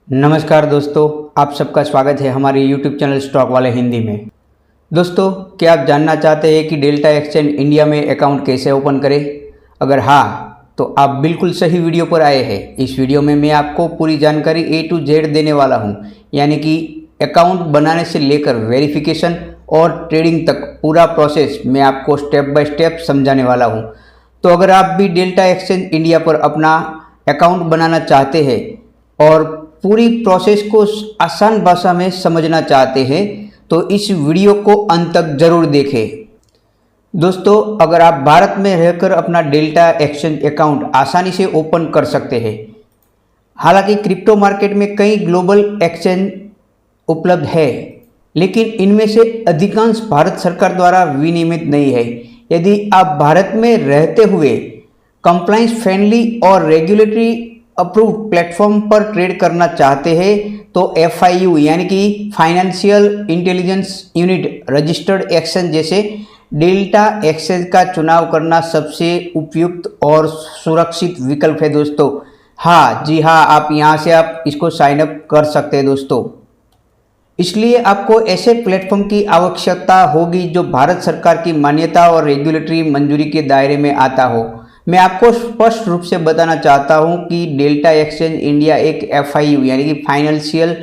नमस्कार दोस्तों, आप सबका स्वागत है हमारे YouTube चैनल स्टॉक वाले हिंदी में। दोस्तों, क्या आप जानना चाहते हैं कि डेल्टा एक्सचेंज इंडिया में अकाउंट कैसे ओपन करें? अगर हाँ, तो आप बिल्कुल सही वीडियो पर आए हैं। इस वीडियो में मैं आपको पूरी जानकारी A to Z देने वाला हूं, यानी कि अकाउंट बनाने से लेकर वेरिफिकेशन और ट्रेडिंग तक पूरा प्रोसेस मैं आपको स्टेप बाय स्टेप समझाने वाला हूं। तो अगर आप भी डेल्टा एक्सचेंज इंडिया पर अपना अकाउंट बनाना चाहते हैं और पूरी प्रोसेस को आसान भाषा में समझना चाहते हैं तो इस वीडियो को अंत तक जरूर देखें। दोस्तों, अगर आप भारत में रहकर अपना डेल्टा एक्सचेंज अकाउंट आसानी से ओपन कर सकते हैं। हालांकि क्रिप्टो मार्केट में कई ग्लोबल एक्सचेंज उपलब्ध है, लेकिन इनमें से अधिकांश भारत सरकार द्वारा विनियमित नहीं है। यदि आप भारत में रहते हुए कंप्लायंस फ्रेंडली और रेगुलेटरी अप्रूव्ड प्लेटफॉर्म पर ट्रेड करना चाहते हैं तो FIU यानी कि financial intelligence unit registered exchange जैसे डेल्टा एक्सचेंज का चुनाव करना सबसे उपयुक्त और सुरक्षित विकल्प है दोस्तों। हाँ जी हाँ, आप यहाँ से आप इसको साइन अप कर सकते हैं दोस्तों। इसलिए आपको ऐसे प्लेटफॉर्म की आवश्यकता होगी जो भारत सरकार की मान्यता और रेगुलेटरी मंजूरी के दायरे में आता हो। मैं आपको स्पष्ट रूप से बताना चाहता हूं कि डेल्टा एक्सचेंज इंडिया एक FIU यानी कि financial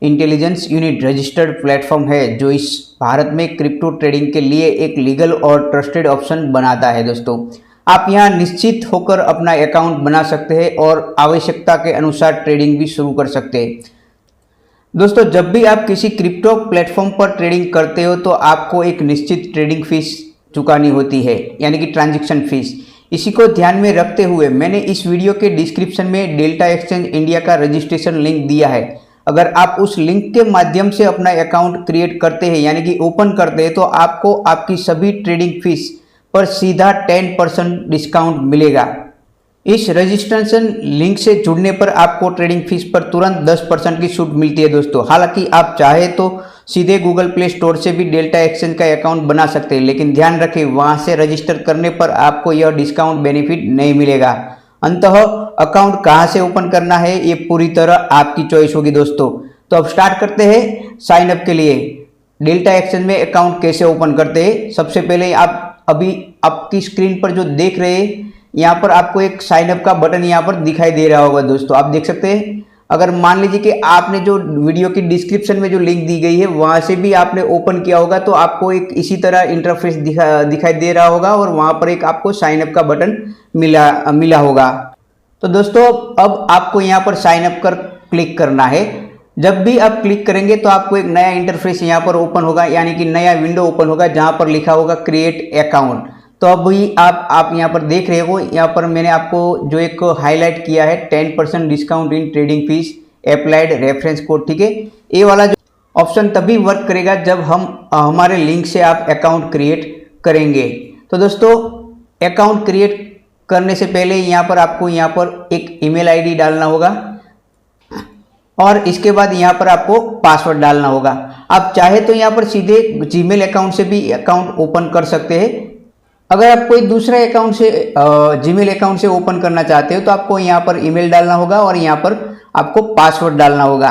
intelligence unit registered platform है जो इस भारत में क्रिप्टो ट्रेडिंग के लिए एक लीगल और ट्रस्टेड ऑप्शन बनाता है दोस्तों। आप यहां निश्चित होकर अपना अकाउंट बना सकते हैं और आवश्यकता के अनुसार ट्रेडिंग भी शुरू कर सकते हैं। दोस्तों, जब भी आप किसी क्रिप्टो प्लेटफॉर्म पर ट्रेडिंग करते हो तो आपको एक निश्चित ट्रेडिंग फीस चुकानी होती है, यानी कि ट्रांजैक्शन फीस। इसी को ध्यान में रखते हुए मैंने इस वीडियो के डिस्क्रिप्शन में डेल्टा एक्सचेंज इंडिया का रजिस्ट्रेशन लिंक दिया है। अगर आप उस लिंक के माध्यम से अपना अकाउंट क्रिएट करते हैं यानी कि ओपन करते हैं तो आपको आपकी सभी ट्रेडिंग फीस पर सीधा 10% डिस्काउंट मिलेगा। इस रजिस्ट्रेशन लिंक से जुड़ने पर आपको ट्रेडिंग फीस पर तुरंत 10% की छूट मिलती है दोस्तों। हालांकि आप चाहे तो सीधे गूगल प्ले स्टोर से भी डेल्टा एक्सचेंज का अकाउंट बना सकते हैं, लेकिन ध्यान रखें वहां से रजिस्टर करने पर आपको यह डिस्काउंट बेनिफिट नहीं मिलेगा। अंततः अकाउंट कहां से ओपन करना है ये पूरी तरह आपकी चॉइस होगी दोस्तों। तो अब स्टार्ट करते हैं साइन अप के लिए। डेल्टा एक्सचेंज में अकाउंट कैसे ओपन करते हैं? सबसे पहले आप अभी आपकी स्क्रीन पर जो देख रहे हैं यहाँ पर आपको एक साइन अप का बटन यहाँ पर दिखाई दे रहा होगा दोस्तों, आप देख सकते हैं। अगर मान लीजिए कि आपने जो वीडियो की डिस्क्रिप्शन में जो लिंक दी गई है वहां से भी आपने ओपन किया होगा तो आपको एक इसी तरह इंटरफेस दिखाई दे रहा होगा और वहां पर एक आपको साइन अप का बटन मिला होगा। तो दोस्तों, अब आपको यहाँ पर साइन अप कर क्लिक करना है। जब भी आप क्लिक करेंगे तो आपको एक नया इंटरफेस यहाँ पर ओपन होगा, यानी कि नया विंडो ओपन होगा जहाँ पर लिखा होगा क्रिएट अकाउंट। तो अभी आप यहाँ पर देख रहे हो, यहाँ पर मैंने आपको जो एक हाईलाइट किया है 10% discount in trading fees applied reference code, ठीक है। ये वाला जो ऑप्शन तभी वर्क करेगा जब हम हमारे लिंक से आप अकाउंट क्रिएट करेंगे। तो दोस्तों, अकाउंट क्रिएट करने से पहले यहाँ पर आपको यहाँ पर एक ईमेल ID डालना होगा और इसके बाद यहाँ पर आपको पासवर्ड डालना होगा। आप चाहे तो यहाँ पर सीधे जीमेल अकाउंट से भी अकाउंट ओपन कर सकते हैं। अगर आप कोई दूसरे अकाउंट से जीमेल अकाउंट से ओपन करना चाहते हो तो आपको यहाँ पर ईमेल डालना होगा और यहाँ पर आपको पासवर्ड डालना होगा।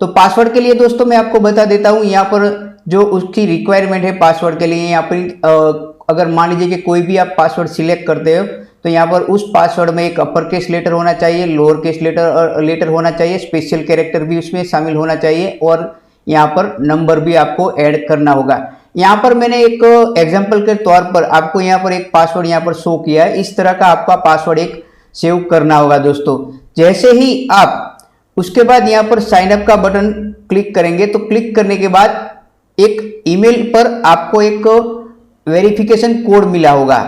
तो पासवर्ड के लिए दोस्तों मैं आपको बता देता हूँ, यहाँ पर जो उसकी रिक्वायरमेंट है पासवर्ड के लिए, यहाँ पर अगर मान लीजिए कि कोई भी आप पासवर्ड सिलेक्ट करते हो तो यहाँ पर उस पासवर्ड में एक अपर केस लेटर होना चाहिए, लोअर केस लेटर होना चाहिए, स्पेशल कैरेक्टर भी उसमें शामिल होना चाहिए और यहाँ पर नंबर भी आपको ऐड करना होगा। यहाँ पर मैंने एक एग्जांपल के तौर पर आपको यहाँ पर एक पासवर्ड यहाँ पर शो किया है। इस तरह का आपका पासवर्ड एक सेव करना होगा दोस्तों। जैसे ही आप उसके बाद यहाँ पर साइन अप का बटन क्लिक करेंगे तो क्लिक करने के बाद एक ईमेल पर आपको एक वेरिफिकेशन कोड मिला होगा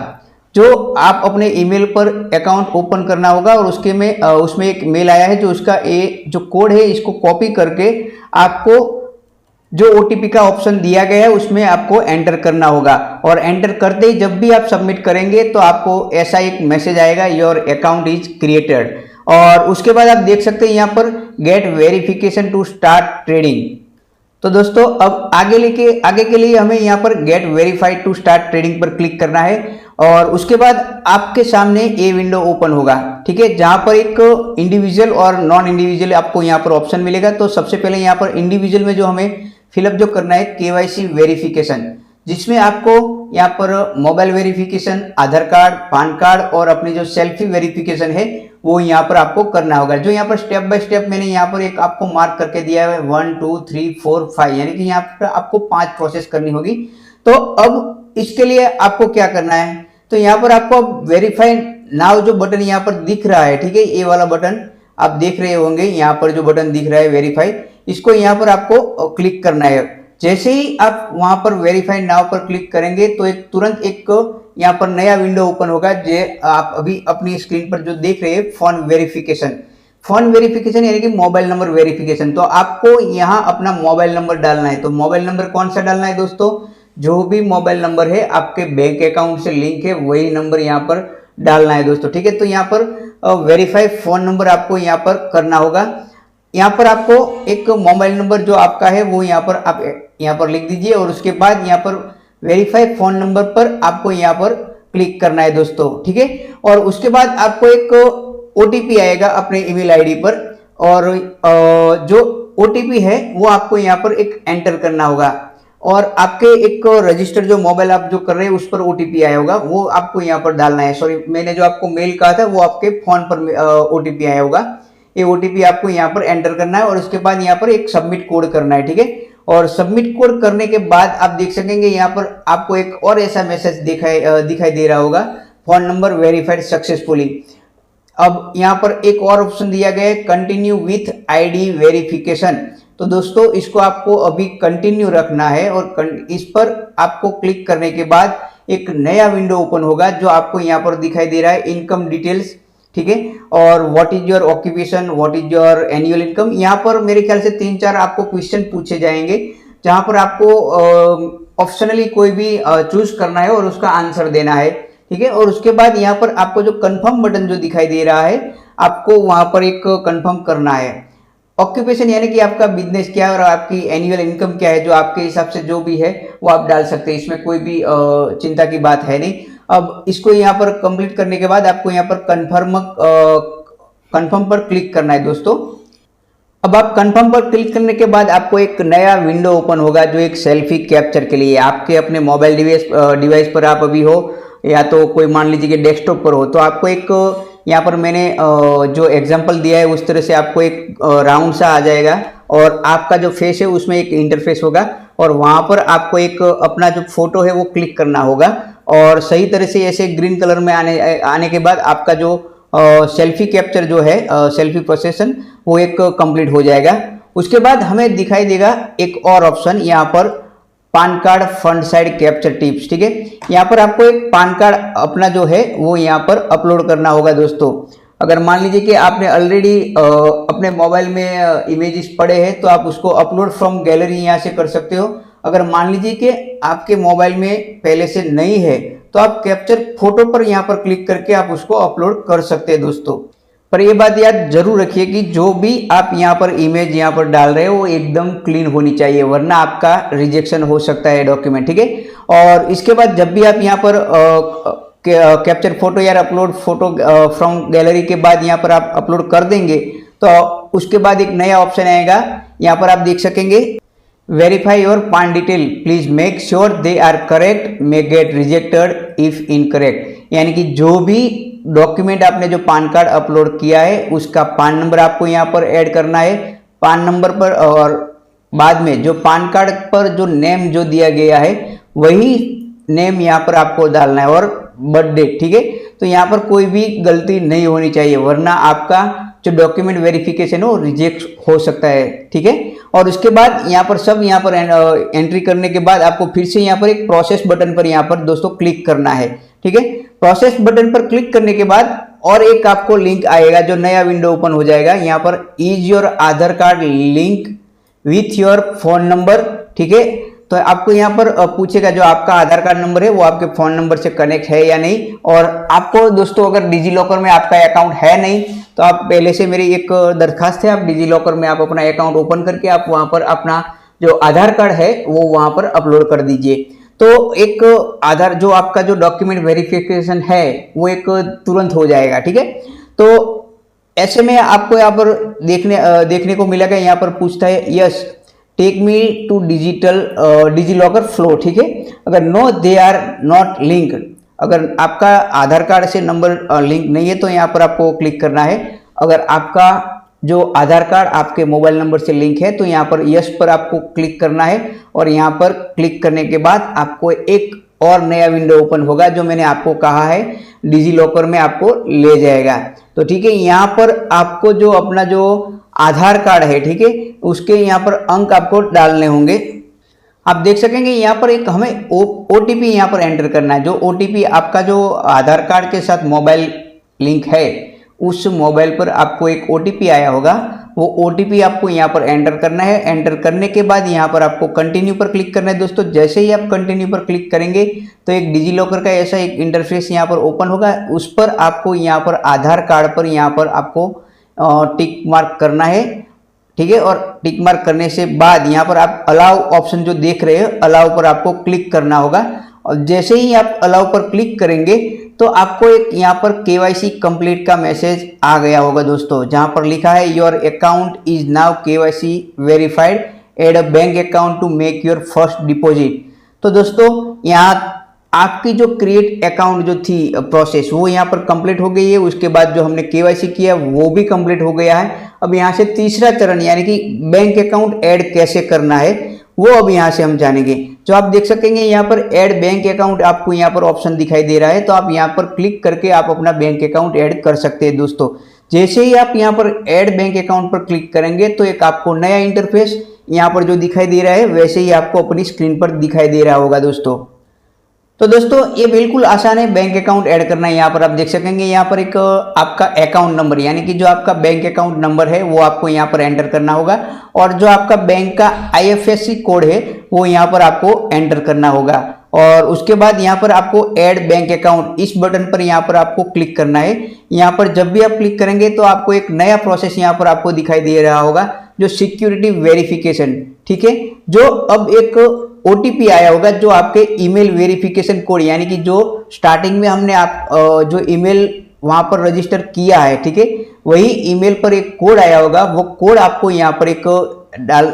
जो आप अपने ईमेल पर अकाउंट ओपन करना होगा और उसमें एक मेल आया है जो उसका जो कोड है इसको कॉपी करके आपको जो OTP का ऑप्शन दिया गया है उसमें आपको एंटर करना होगा और एंटर करते ही जब भी आप सबमिट करेंगे तो आपको ऐसा एक मैसेज आएगा, योर अकाउंट इज क्रिएटेड। और उसके बाद आप देख सकते हैं यहाँ पर get verification to start trading. तो दोस्तों अब आगे के लिए हमें यहाँ पर get verified to start trading पर क्लिक करना है और उसके बाद आपके सामने ये विंडो ओपन होगा, ठीक है, जहां पर एक इंडिविजुअल और नॉन इंडिविजुअल आपको यहाँ पर ऑप्शन मिलेगा। तो सबसे पहले यहाँ पर इंडिविजुअल में जो हमें फिलअप जो करना है केवाईसी वेरिफिकेशन, जिसमें आपको यहाँ पर मोबाइल वेरिफिकेशन, आधार कार्ड, पैन कार्ड और अपनी जो सेल्फी वेरिफिकेशन है वो यहाँ पर आपको करना होगा। जो यहाँ पर स्टेप बाय स्टेप मैंने यहाँ पर एक आपको मार्क करके दिया है 1 2 3 4 5, यानी कि यहाँ पर आपको 5 प्रोसेस करनी होगी। तो अब इसके लिए आपको क्या करना है, तो यहाँ पर आपको वेरीफाई नाउ जो बटन यहाँ पर दिख रहा है, ठीक है, ये वाला बटन आप देख रहे होंगे, यहाँ पर जो बटन दिख रहा है वेरीफाई, इसको यहाँ पर आपको क्लिक करना है। जैसे ही आप वहां पर वेरीफाई नाउ पर क्लिक करेंगे तो तुरंत एक यहाँ पर नया विंडो ओपन होगा जो आप अभी अपनी स्क्रीन पर जो देख रहे हैं, फोन वेरिफिकेशन यानी कि मोबाइल नंबर वेरिफिकेशन। तो आपको यहाँ अपना मोबाइल नंबर डालना है। तो मोबाइल नंबर कौन सा डालना है दोस्तों, जो भी मोबाइल नंबर है आपके बैंक अकाउंट से लिंक है वही नंबर यहाँ पर डालना है दोस्तों, ठीक है। तो यहाँ पर वेरीफाई फोन नंबर आपको यहाँ पर करना होगा। यहाँ पर आपको एक मोबाइल नंबर जो आपका है वो यहाँ पर आप यहाँ पर लिख दीजिए और उसके बाद यहाँ पर वेरीफाई फोन नंबर पर आपको यहाँ पर क्लिक करना है दोस्तों, ठीक है। और उसके बाद आपको एक ओटीपी आएगा अपने ईमेल आईडी पर और जो ओटीपी है वो आपको यहाँ पर एक एंटर करना होगा और आपके एक रजिस्टर जो मोबाइल आप जो कर रहे हैं उस पर ओटीपी आया होगा वो आपको यहाँ पर डालना है। सॉरी, मैंने जो आपको मेल कहा था वो आपके फोन पर ओटीपी आया होगा। ये ओटीपी आपको यहाँ पर एंटर करना है और उसके बाद यहाँ पर एक सबमिट कोड करना है, ठीक है। और सबमिट कोड करने के बाद आप देख सकेंगे यहाँ पर आपको एक और ऐसा मैसेज दिखाई दे रहा होगा, फोन नंबर वेरीफाइड सक्सेसफुली। अब यहाँ पर एक और ऑप्शन दिया गया है कंटिन्यू विथ आईडी वेरिफिकेशन। तो दोस्तों इसको आपको अभी कंटिन्यू रखना है और इस पर आपको क्लिक करने के बाद एक नया विंडो ओपन होगा जो आपको यहाँ पर दिखाई दे रहा है इनकम डिटेल्स, ठीक है। और what is your occupation, what is your annual income. यहाँ पर मेरे ख्याल से 3-4 आपको क्वेश्चन पूछे जाएंगे जहां पर आपको ऑप्शनली कोई भी चूज करना है और उसका आंसर देना है, ठीक है। और उसके बाद यहाँ पर आपको जो कंफर्म बटन जो दिखाई दे रहा है आपको वहां पर एक कंफर्म करना है। ऑक्यूपेशन यानी कि आपका बिजनेस क्या है और आपकी एनुअल इनकम क्या है, जो आपके हिसाब से जो भी है वो आप डाल सकते हैं, इसमें कोई भी चिंता की बात है नहीं। अब इसको यहाँ पर कंप्लीट करने के बाद आपको यहाँ पर कंफर्म पर क्लिक करना है दोस्तों। अब आप कंफर्म पर क्लिक करने के बाद आपको एक नया विंडो ओपन होगा जो एक सेल्फी कैप्चर के लिए आपके अपने मोबाइल डिवाइस पर आप अभी हो या तो कोई मान लीजिए कि डेस्कटॉप पर हो, तो आपको एक यहाँ पर मैंने जो एग्जांपल दिया है उस तरह से आपको एक राउंड सा आ जाएगा और आपका जो फेस है उसमें एक इंटरफेस होगा और वहां पर आपको एक अपना जो फोटो है वो क्लिक करना होगा और सही तरह से ऐसे ग्रीन कलर में आने के बाद आपका जो सेल्फी कैप्चर जो है सेल्फी प्रोसेसन वो एक कंप्लीट हो जाएगा। उसके बाद हमें दिखाई देगा एक और ऑप्शन यहाँ पर pan card front side capture tips, ठीक है। यहाँ पर आपको एक पैन कार्ड अपना जो है वो यहाँ पर अपलोड करना होगा दोस्तों। अगर मान लीजिए कि आपने ऑलरेडी अपने मोबाइल में इमेजेस पड़े हैं तो आप उसको अपलोड फ्रॉम गैलरी यहाँ से कर सकते हो। अगर मान लीजिए कि आपके मोबाइल में पहले से नहीं है तो आप कैप्चर फोटो पर यहाँ पर क्लिक करके आप उसको अपलोड कर सकते हैं दोस्तों। पर ये बात याद जरूर रखिए कि जो भी आप यहाँ पर इमेज यहाँ पर डाल रहे हो वो एकदम क्लीन होनी चाहिए, वरना आपका रिजेक्शन हो सकता है डॉक्यूमेंट, ठीक है। और इसके बाद जब भी आप यहाँ पर कैप्चर फोटो या अपलोड फोटो फ्रॉम गैलरी के बाद यहाँ पर आप अपलोड कर देंगे तो उसके बाद एक नया ऑप्शन आएगा, यहाँ पर आप देख सकेंगे verify your PAN detail please make sure they are correct may get rejected if incorrect. यानी कि जो भी डॉक्यूमेंट आपने जो पैन कार्ड अपलोड किया है उसका पैन नंबर आपको यहाँ पर ऐड करना है पैन नंबर पर, और बाद में जो पैन कार्ड पर जो नेम जो दिया गया है वही नेम यहाँ पर आपको डालना है और बर्थडे, ठीक है। तो यहाँ पर कोई भी गलती नहीं होनी चाहिए वरना आपका जो डॉक्यूमेंट वेरिफिकेशन है वो रिजेक्ट हो सकता है, ठीक है। और उसके बाद यहाँ पर सब यहाँ पर एंट्री करने के बाद आपको फिर से यहाँ पर एक प्रोसेस बटन पर यहाँ पर दोस्तों क्लिक करना है, ठीक है। प्रोसेस बटन पर क्लिक करने के बाद और एक आपको लिंक आएगा जो नया विंडो ओपन हो जाएगा। यहाँ पर is your Aadhaar card link with your phone number, ठीक है। तो आपको यहाँ पर पूछेगा जो आपका आधार कार्ड नंबर है वो आपके फोन नंबर से कनेक्ट है या नहीं। और आपको दोस्तों अगर डिजी लॉकर में आपका अकाउंट है नहीं तो आप पहले से मेरी एक दरखास्त है, आप डिजी लॉकर में आप अपना अकाउंट ओपन करके आप वहां पर अपना जो आधार कार्ड है वो वहां पर अपलोड कर दीजिए। तो एक आधार जो आपका जो डॉक्यूमेंट वेरिफिकेशन है वो एक तुरंत हो जाएगा, ठीक है। तो ऐसे में आपको यहाँ पर देखने को मिलेगा, यहाँ पर पूछता है yes take me to DigiLocker flow, ठीक है। अगर no they are not link, अगर आपका आधार कार्ड से नंबर लिंक नहीं है तो यहाँ पर आपको क्लिक करना है। अगर आपका जो आधार कार्ड आपके मोबाइल नंबर से लिंक है तो यहाँ पर यस पर आपको क्लिक करना है, और यहाँ पर क्लिक करने के बाद आपको एक और नया विंडो ओपन होगा जो मैंने आपको कहा है डिजी लॉकर में आपको ले जाएगा। तो ठीक है, यहाँ पर आपको जो अपना जो आधार कार्ड है, ठीक है, उसके यहाँ पर अंक आपको डालने होंगे। आप देख सकेंगे यहाँ पर एक हमें ओटीपी यहाँ पर एंटर करना है। जो ओटीपी आपका जो आधार कार्ड के साथ मोबाइल लिंक है उस मोबाइल पर आपको एक ओटीपी आया होगा, वो ओटीपी आपको यहाँ पर एंटर करना है। एंटर करने के बाद यहाँ पर आपको कंटिन्यू पर क्लिक करना है दोस्तों। जैसे ही आप कंटिन्यू पर क्लिक करेंगे तो एक डिजी लॉकर का ऐसा एक इंटरफेस यहाँ पर ओपन होगा। उस पर आपको यहाँ पर आधार कार्ड पर यहाँ पर आपको टिक मार्क करना है, ठीक है। और टिक मार्क करने से बाद यहाँ पर आप अलाउ ऑप्शन जो देख रहे हो, अलाउ पर आपको क्लिक करना होगा। और जैसे ही आप अलाउ पर क्लिक करेंगे तो आपको एक यहाँ पर केवाईसी कंप्लीट का मैसेज आ गया होगा दोस्तों, जहाँ पर लिखा है your account is now KYC verified, add a bank account to make your first deposit. तो दोस्तों यहाँ आपकी जो क्रिएट अकाउंट जो थी प्रोसेस वो यहाँ पर कंप्लीट हो गई है। उसके बाद जो हमने केवाईसी किया वो भी कंप्लीट हो गया है। अब यहाँ से तीसरा चरण यानी कि बैंक अकाउंट ऐड कैसे करना है वो अब यहाँ से हम जानेंगे। जो आप देख सकेंगे यहाँ पर ऐड बैंक अकाउंट आपको यहाँ पर ऑप्शन दिखाई दे रहा है, तो आप यहाँ पर क्लिक करके आप अपना बैंक अकाउंट ऐड कर सकते हैं दोस्तों। जैसे ही आप यहाँ पर ऐड बैंक अकाउंट पर क्लिक करेंगे तो एक आपको नया इंटरफेस यहाँ पर जो दिखाई दे रहा है वैसे ही आपको अपनी स्क्रीन पर दिखाई दे रहा होगा दोस्तों। तो दोस्तों ये बिल्कुल आसान है बैंक अकाउंट ऐड करना। यहाँ पर आप देख सकेंगे यहाँ पर एक आपका अकाउंट नंबर यानी कि जो आपका बैंक अकाउंट नंबर है वो आपको यहाँ पर एंटर करना होगा, और जो आपका बैंक का IFSC कोड है वो यहाँ पर आपको एंटर करना होगा। और उसके बाद यहाँ पर आपको ऐड बैंक अकाउंट इस बटन पर यहाँ पर आपको क्लिक करना है। यहाँ पर जब भी आप क्लिक करेंगे तो आपको एक नया प्रोसेस यहाँ पर आपको दिखाई दे रहा होगा जो सिक्योरिटी वेरिफिकेशन, ठीक है। जो अब एक ओटीपी आया होगा जो आपके ईमेल वेरिफिकेशन कोड यानी कि जो स्टार्टिंग में हमने आप जो ईमेल वहां पर रजिस्टर किया है, ठीक है, वही ईमेल पर एक कोड आया होगा। वो कोड आपको यहाँ पर एक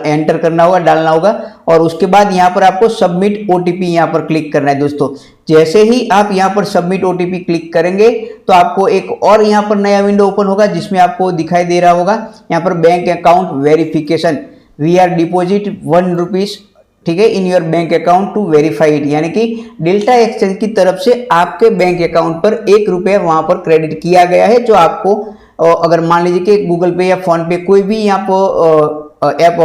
एंटर करना होगा, डालना होगा, और उसके बाद यहाँ पर आपको सबमिट ओटीपी यहाँ पर क्लिक करना है दोस्तों। जैसे ही आप यहाँ पर सबमिट ओटीपी क्लिक करेंगे तो आपको एक और यहाँ पर नया विंडो ओपन होगा जिसमें आपको दिखाई दे रहा होगा यहाँ पर bank account verification, we are deposit ₹1, ठीक है, in your bank account to verified, यानी कि डेल्टा एक्सचेंज की तरफ से आपके बैंक अकाउंट पर ₹1 वहां पर क्रेडिट किया गया है। जो आपको अगर मान लीजिए कि गूगल पे या फोन पे कोई भी यहाँ पर ऐप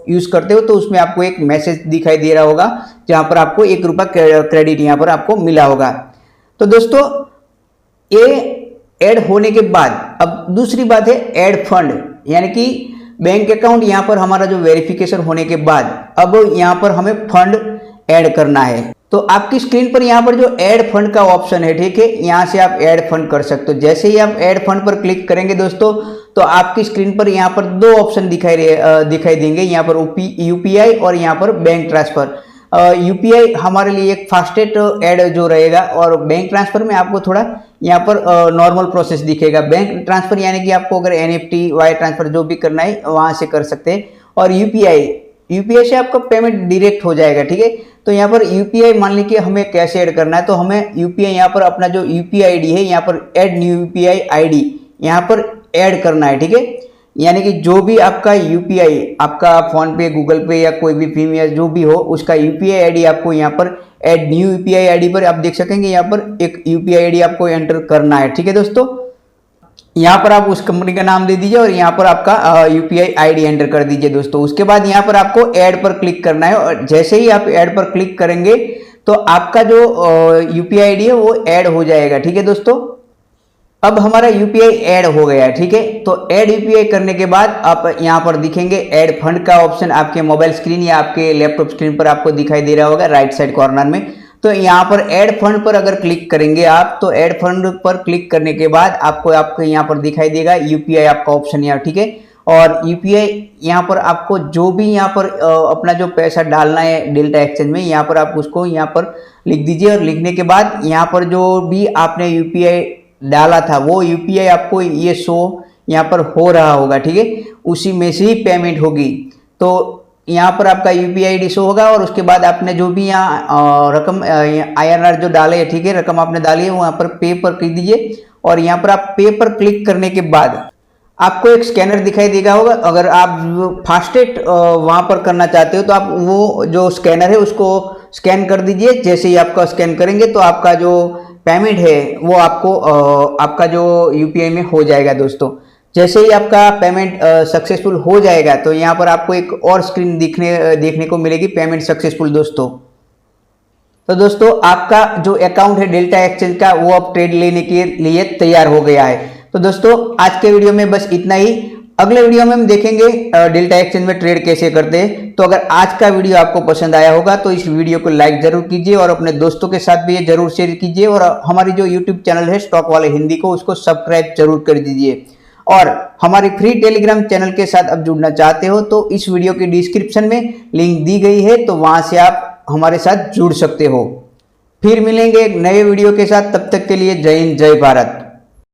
यूज करते हो तो उसमें आपको एक मैसेज दिखाई दे रहा होगा जहां पर आपको ₹1 क्रेडिट यहाँ पर आपको मिला होगा। तो दोस्तों ये ऐड होने के बाद अब दूसरी बात है ऐड फंड, यानी कि बैंक अकाउंट यहाँ पर हमारा जो वेरिफिकेशन होने के बाद अब यहाँ पर हमें फंड ऐड करना है। तो आपकी स्क्रीन पर यहाँ पर जो ऐड फंड का ऑप्शन है, ठीक है, यहाँ से आप ऐड फंड कर सकते हो। जैसे ही आप ऐड फंड पर क्लिक करेंगे दोस्तों तो आपकी स्क्रीन पर यहाँ पर दो ऑप्शन दिखाई देंगे, यहाँ पर यूपीआई और यहाँ पर बैंक ट्रांसफर। यूपीआई हमारे लिए एक फास्टेस्ट ऐड जो रहेगा, और बैंक ट्रांसफर में आपको थोड़ा यहाँ पर नॉर्मल प्रोसेस दिखेगा। बैंक ट्रांसफर यानी कि आपको अगर NFT वायर ट्रांसफर जो भी करना है वहां से कर सकते हैं, और यूपीआई से आपका पेमेंट डायरेक्ट हो जाएगा, ठीक है। तो यहाँ पर यूपीआई मान लीजिए हमें कैसे ऐड करना है, तो हमें यूपीआई यहाँ पर अपना जो यूपीआई आईडी है यहाँ पर ऐड न्यू यूपीआई आईडी यहाँ पर ऐड करना है, ठीक है। यानी कि जो भी आपका यूपीआई आपका फोन पे, गूगल पे या कोई भी भीम या जो भी हो उसका यूपीआई आईडी आपको यहाँ पर ऐड न्यू यूपीआई आईडी पर आप देख सकेंगे यहाँ पर एक यूपीआई आईडी आपको एंटर करना है, ठीक है दोस्तों। यहाँ पर आप उस कंपनी का नाम दे दीजिए और यहाँ पर आपका यूपीआई आईडी एंटर कर दीजिए दोस्तों। उसके बाद यहाँ पर आपको ऐड पर क्लिक करना है, और जैसे ही आप ऐड पर क्लिक करेंगे तो आपका जो यूपीआई आईडी है वो ऐड हो जाएगा, ठीक है दोस्तों। अब हमारा यूपीआई ऐड हो गया है, ठीक है। तो ऐड यूपीआई करने के बाद आप यहाँ पर दिखेंगे ऐड फंड का ऑप्शन आपके मोबाइल स्क्रीन या आपके लैपटॉप स्क्रीन पर आपको दिखाई दे रहा होगा राइट साइड कॉर्नर में। तो यहाँ पर ऐड फंड पर अगर क्लिक करेंगे आप, तो ऐड फंड पर क्लिक करने के बाद आपको यहाँ पर दिखाई देगा यूपीआई आपका ऑप्शन यहाँ, ठीक है। और यूपीआई यहाँ पर आपको जो भी यहाँ पर अपना जो पैसा डालना है डेल्टा एक्सचेंज में, यहाँ पर आप उसको यहाँ पर लिख दीजिए। और लिखने के बाद यहाँ पर जो भी आपने यूपीआई डाला था वो यूपीआई आपको ये शो यहाँ पर हो रहा होगा, ठीक है, उसी में से ही पेमेंट होगी। तो यहाँ पर आपका यूपीआई आईडी शो होगा और उसके बाद आपने जो भी यहाँ रकम INR जो डाले है, ठीक है, रकम आपने डाली है, वहाँ पर पे पर क्लिक दीजिए। और यहाँ पर आप पे पर क्लिक करने के बाद आपको एक स्कैनर दिखाई देगा होगा। अगर आप फास्टेस्ट वहाँ पर करना चाहते हो तो आप वो जो स्कैनर है उसको स्कैन कर दीजिए। जैसे ही आपका स्कैन करेंगे तो आपका जो पेमेंट है वो आपको आपका जो यूपीआई में हो जाएगा दोस्तों। जैसे ही आपका पेमेंट सक्सेसफुल हो जाएगा तो यहाँ पर आपको एक और स्क्रीन देखने को मिलेगी, पेमेंट सक्सेसफुल दोस्तों। तो दोस्तों आपका जो अकाउंट है डेल्टा एक्सचेंज का वो अब ट्रेड लेने के लिए तैयार हो गया है। तो दोस्तों आज के वीडियो में बस इतना ही। अगले वीडियो में हम देखेंगे डेल्टा एक्सचेंज में ट्रेड कैसे करते हैं। तो अगर आज का वीडियो आपको पसंद आया होगा तो इस वीडियो को लाइक जरूर कीजिए और अपने दोस्तों के साथ भी ये जरूर शेयर कीजिए। और हमारी जो यूट्यूब चैनल है स्टॉक वाले हिंदी को, उसको सब्सक्राइब जरूर कर दीजिए। और हमारी फ्री टेलीग्राम चैनल के साथ अब जुड़ना चाहते हो तो इस वीडियो के डिस्क्रिप्शन में लिंक दी गई है, तो वहां से आप हमारे साथ जुड़ सकते हो। फिर मिलेंगे एक नए वीडियो के साथ, तब तक के लिए जय हिंद जय भारत।